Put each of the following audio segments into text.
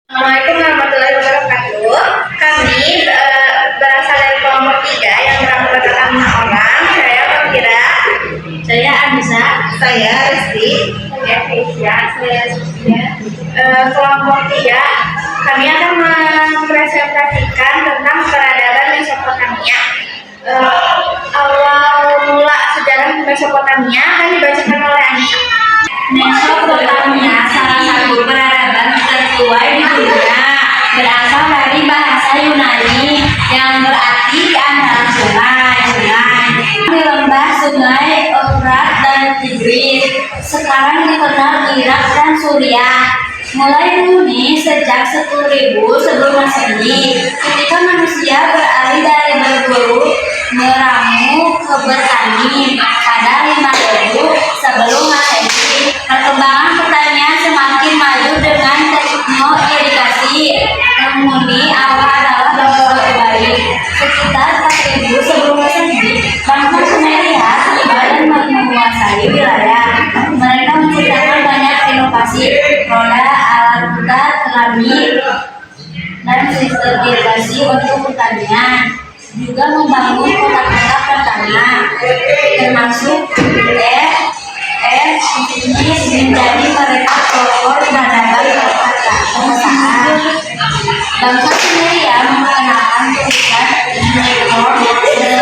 Assalamualaikum warahmatullahi wabarakatuh. Kami berasal dari kelompok 3 yang beranggotakan 5 orang. Saya Fira, saya Anissa, saya Resti, saya Keisha, saya Sofia. Kelompok 3 kami akan mempresentasikan tentang peradaban Mesopotamia. Awal mula sejarah Mesopotamia akan dibacakan oleh Anissa. Mesopotamia salah satu peradaban tertua di dunia, berasal dari bahasa Yunani yang berarti di antara sungai. Di lembah sungai Efrat dan Tigris, sekarang dikenal Irak dan Suriah. Mulai dihuni sejak 10.000 sebelum Masehi, ketika manusia beralih dari berburu meramu ke bertani pada 5.000 sebelum Masehi. Perkembangan pertanian semakin maju dengan teknologi irigasi. Penghuni awal adalah bangsa baik. Sekitar 4.000 sebelum Masehi, bangsa Sumeria tiba dan menguasai wilayah. Mereka menciptakan banyak inovasi, roda, alat putar, keramik, dan sistem irigasi untuk pertanian. Juga membangun kota-kota pertanian, termasuk menjadi mereka pokok peradaban perkotaan. Bangsa Sumeria mengenalkan tulisan Unicode,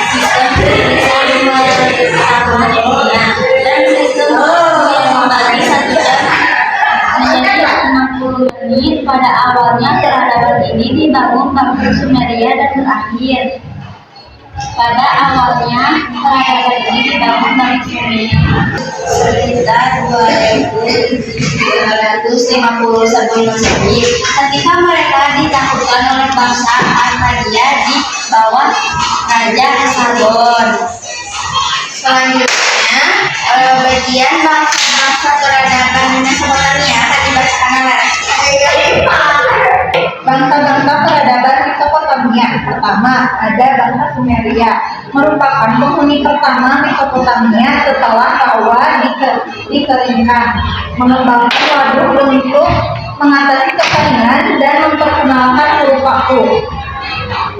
sistem tulisan pengetahuan ilmiah, dan sistem yang membagi 1 jam menjadi 60 menit. Pada awalnya peradaban ini dibangun bangsa Sumeria dan berakhir. Pada awalnya peradaban ini dibangun bangsa Sumeria sekitar 2.550 sebelum Masehi, ketika mereka ditaklukkan oleh bangsa Akkadia di bawah Raja Sargon. Selanjutnya, bagian bangsa peradaban Mesopotamia akan dibacakan oleh Bangsa-bangsa peradaban Mesopotamia. Pertama, ada bangsa Sumeria, merupakan penghuni pertama Mesopotamia setelah rawa dikeringkan, mengembangkan waduk untuk mengatasi kekeringan dan memperkenalkan huruf waktu.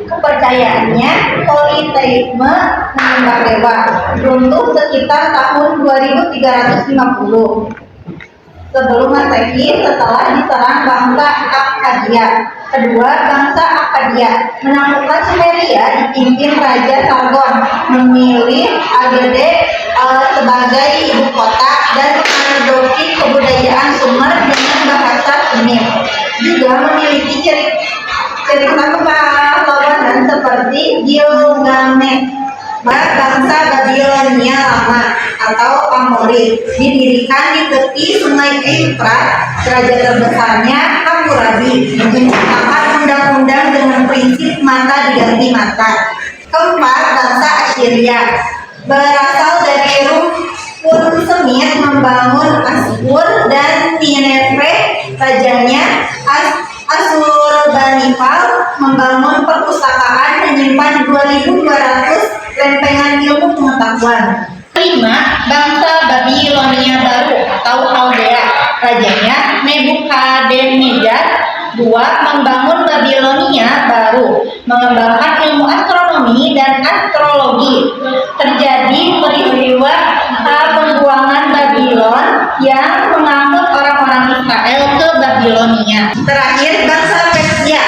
Kepercayaannya, politeisme menyembah dewa, runtuh sekitar tahun 2350 sebelum Masehi setelah diserang bangsa Akkadia. Kedua, bangsa Akkadia menaklukkan Sumeria dipimpin Raja Sargon, memilih Agade sebagai ibu kota dan mengadopsi kebudayaan Sumer dengan bahasa Sumir. Juga memiliki cerita kepahlawanan seperti Gilgamesh. Bangsa Babilonia lama atau Amorid didirikan di tepi sungai Efrat. Raja terbesarnya Hammurabi menciptakan undang-undang dengan prinsip mata diganti mata. Keempat, bangsa Assyria berasal dari rumpun Semit, membangun Asur dan Nineveh. Rajanya Assurbanipal membangun perpustakaan menyimpan 2.200 lempengan ilmu pengetahuan. Kelima, bangsa Babilonia baru atau Chaldea. Rajanya Nebukadnezar II membangun Babilonia baru, mengembangkan ilmu astronomi dan astrologi. Terjadi peristiwa pembuangan Babylon yang mengangkut orang-orang Israel ke Babilonia. Terakhir, bangsa Persia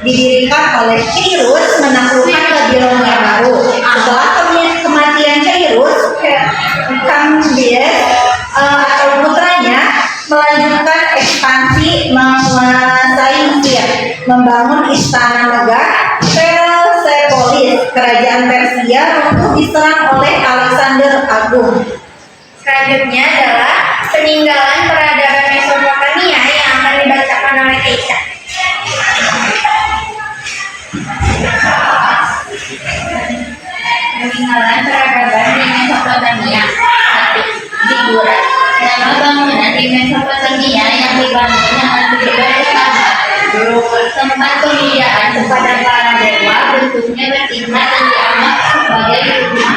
didirikan oleh Cyrus menaklukkan Babilonia baru. Setelah kematian Cyrus, Kambises atau putranya melanjutkan ekspansi menguasai Mesir, membangun istana megah Persepolis. Kerajaan Persia runtuh diserang oleh Alexander Agung. Selanjutnya adalah peninggalan peradaban Mesopotamia yang akan dibacakan oleh Keisha. Peninggalan peradaban di Mesopotamia. Figuran. Nama bangunan di Mesopotamia yang dibangun dengan tujuan utama tempat pemujaan kepada para dewa, bentuknya bertingkat dan dianggap sebagai rumah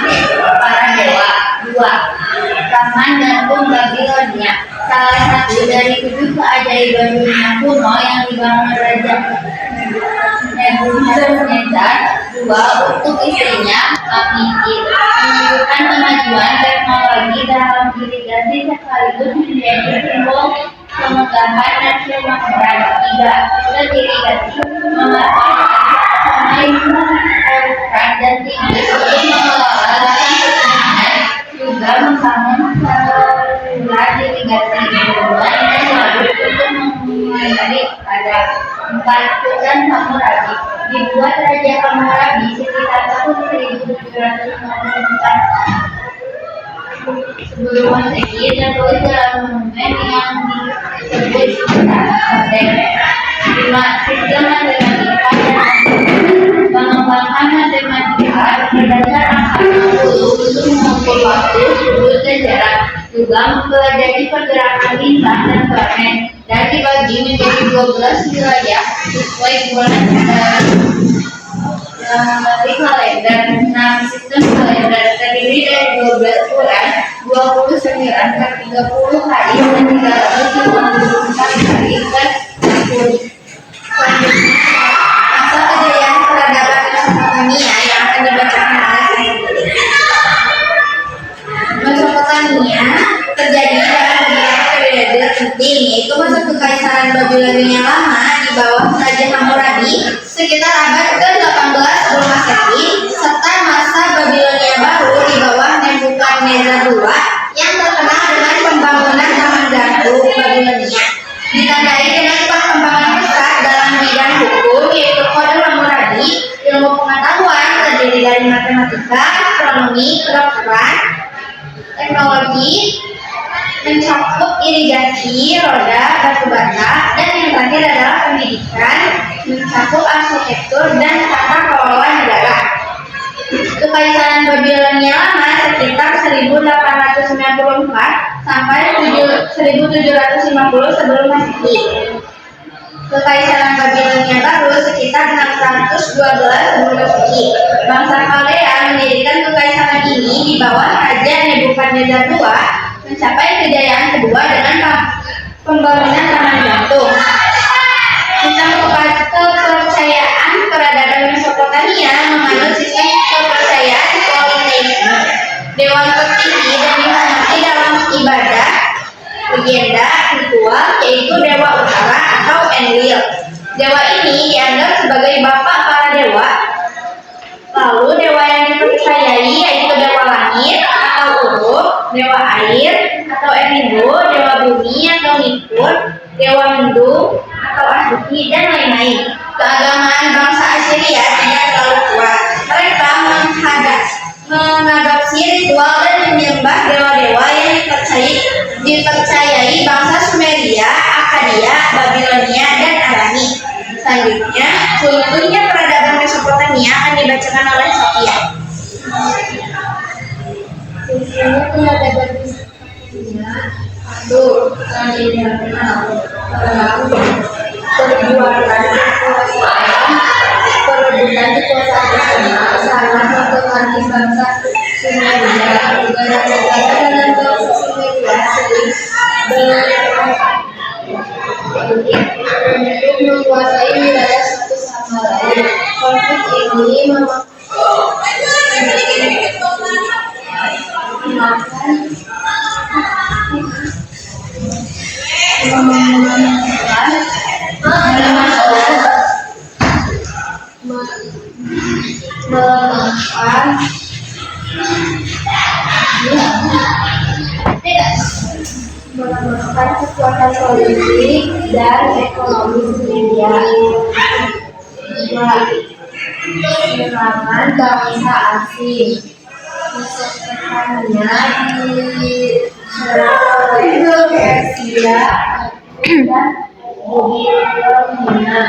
para dewa. 2. Taman Gantung Babilonia. salah satu dari 7 keajaiban dunia kuno yang dibangun Raja Nebukadnezar II untuk istrinya Abigail, menunjukkan kemajuan teknologi dalam irigasi sekaligus menjadi simbol kemegahan dan kemakmuran. 3. Sistem irigasi memanfaatkan ukuran dan tinggi untuk mengelola lahan pertanian, juga membangun saluran irigasi bendungan dan waduk untuk mengairi pada 4. Sultan Hammurabi dibuat Raja Hammurabi sekitar tahun 1754 sebelum Masehi dan tulis dalam monumen yang disebut Orden. 5. Sistem matematika dan mengembangkan matematika berdasar angka 60 untuk mengukur waktu, sudut, dan jarak. Juga mempelajari pergerakan bintang dan planet dan dibagi menjadi 12 wilayah sesuai bulan di kalender. 6. Sistem kalender terdiri dari 12 bulan, 29 per 30 hari dan 354 hari per tahun. Selanjutnya, masa kejayaan peradaban Mesopotamia yang akan dibacakan oleh saya. Mesopotamia terjadi dalam beberapa periode penting, yaitu masa kekaisaran Babilonia lama di bawah Raja Hammurabi sekitar abad ke-18 sebelum Masehi, serta masa Babilonia baru di bawah Nebukadnezar II yang terkenal dengan pembangunan Taman Gantung Babilonia. Ditandai dengan perkembangan pesat dalam bidang hukum, yaitu Kode Hammurabi. Ilmu pengetahuan terdiri dari matematika, astronomi, kedokteran, teknologi, mencakup irigasi, roda, batu bata, dan yang terakhir adalah pendidikan, mencakup arsitektur dan tata kelola negara. Kekaisaran Babilonia lama sekitar 1894 sampai 1750 sebelum Masehi. Kekaisaran Babilonia baru sekitar 612 sebelum Masehi. Bangsa Khaldea mendirikan kekaisaran ini di bawah Raja Nebukadnezar II, mencapai kejayaan kedua dengan pembangunan Taman Gantung. Sistem kepercayaan peradaban Mesopotamia menganut sistem kepercayaan politeisme. Dewan tertinggi dan dihormati dalam ibadah, legenda, ritual, yaitu Dewa Utara atau Enlil. Dewa ini dianggap sebagai bapak para dewa. Lalu dewa yang dipercayai yaitu Dewa Langit atau Uruk, Dewa Air atau Enlil, Dewa Bumi atau Nippur, Dewa Mendung atau Asuki, dan lain-lain. Keagamaan bangsa Assyria tidak terlalu kuat. Mereka mengadopsi ritual dan menyembah dewa-dewa yang dipercayai bangsa Sumeria, Akkadia, Babilonia, dan Arami. Selanjutnya, runtuhnya peradaban Mesopotamia akan dibacakan oleh Sophia. Runtuhnya peradaban Mesopotamia. Selanjutnya perang, perbuatan kekuasaan, perebutan kekuasaan nasional, salah satu kaki bangsa Sumeria, negara-negara dalam bangsa Sumeria untuk menguasai wilayah satu sama lain. Konflik ini melemahkan kekuatan politik dan ekonomi Sumeria. Serangan bangsa asing. Mesopotamia diserang oleh Persia dan Babilonia.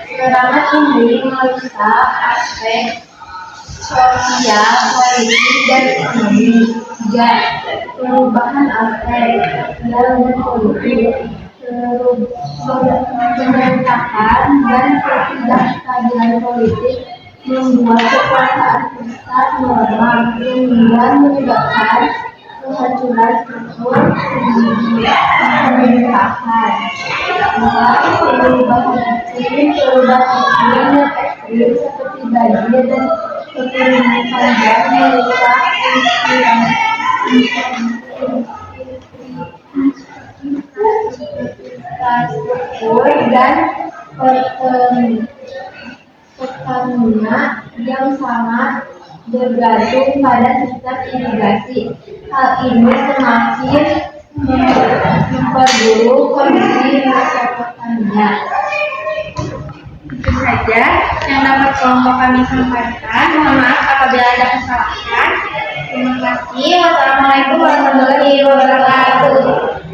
Serangan ini merusak aspek sosial, politik, dan ekonomi. 3. Perubahan aspek sosial dan politik, pemberontakan dan ketidakstabilan politik membuat kekuasaan pusat melemah hingga menyebabkan kehancuran struktur pemerintahan, perubahan iklim yang ekstrim seperti banjir dan kekeringan yang merusak infrastruktur dan Pertamina yang sangat bergantung pada sistem irigasi. Hal ini semakin memperburuk kondisi Mesopotamia. Itu saja yang dapat kelompok kami sampaikan. Mohon maaf apabila ada kesalahan. Terima kasih. Wassalamualaikum warahmatullahi wabarakatuh.